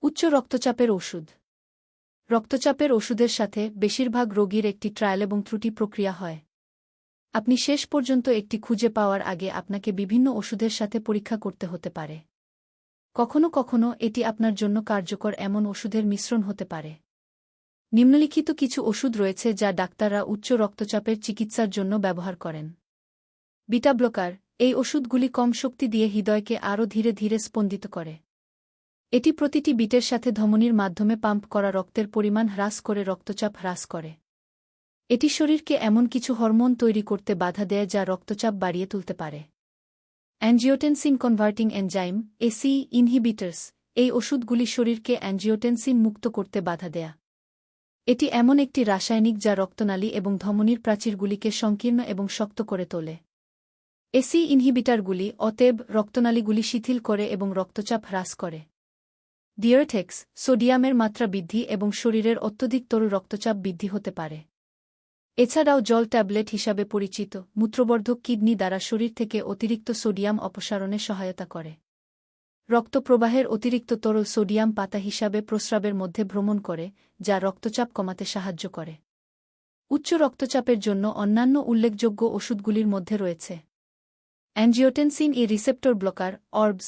উচ্চ রক্তচাপের ওষুধ। রক্তচাপের ওষুধের সাথে বেশিরভাগ রোগীর একটি ট্রায়াল এবং ত্রুটি প্রক্রিয়া হয়। আপনি শেষ পর্যন্ত একটি খুঁজে পাওয়ার আগে আপনাকে বিভিন্ন ওষুধের সাথে পরীক্ষা করতে হতে পারে। কখনো কখনো এটি আপনার জন্য কার্যকর এমন ওষুধের মিশ্রণ হতে পারে। নিম্নলিখিত কিছু ওষুধ রয়েছে যা ডাক্তাররা উচ্চ রক্তচাপের চিকিৎসার জন্য ব্যবহার করেন। Beta blocker. এই ওষুধগুলি কম শক্তি দিয়ে হৃদয়কে আরও ধীরে ধীরে স্পন্দিত করে। এটি প্রতিটি বিটের সাথে ধমনির মাধ্যমে পাম্প করা রক্তের পরিমাণ হ্রাস করে রক্তচাপ হ্রাস করে। এটি শরীরকে এমন কিছু হরমোন তৈরি করতে বাধা দেয় যা রক্তচাপ বাড়িয়ে তুলতে পারে। Angiotensin converting enzyme AC inhibitors. এই ওষুধগুলি শরীরকে অ্যাঞ্জিওটেনসিন মুক্ত করতে বাধা দেয়। এটি এমন একটি রাসায়নিক যা রক্তনালী এবং ধমনির প্রাচীরগুলিকে সংকীর্ণ এবং শক্ত করে তোলে। এসি ইনহিবিটারগুলি অতএব রক্তনালীগুলি শিথিল করে এবং রক্তচাপ হ্রাস করে। ডিউরেটিক্স। সোডিয়ামের মাত্রা বৃদ্ধি এবং শরীরের অত্যধিক তরল রক্তচাপ বৃদ্ধি হতে পারে। এছাড়াও জল ট্যাবলেট হিসাবে পরিচিত মূত্রবর্ধক কিডনি দ্বারা শরীর থেকে অতিরিক্ত সোডিয়াম অপসারণে সহায়তা করে। রক্ত প্রবাহের অতিরিক্ত তরল সোডিয়াম পাতা হিসাবে প্রস্রাবের মধ্যে ভ্রমণ করে, যা রক্তচাপ কমাতে সাহায্য করে। উচ্চ রক্তচাপের জন্য অন্যান্য উল্লেখযোগ্য ওষুধগুলির মধ্যে রয়েছে অ্যাঞ্জিওটেনসিন ই রিসেপ্টর ব্লকার অর্বস।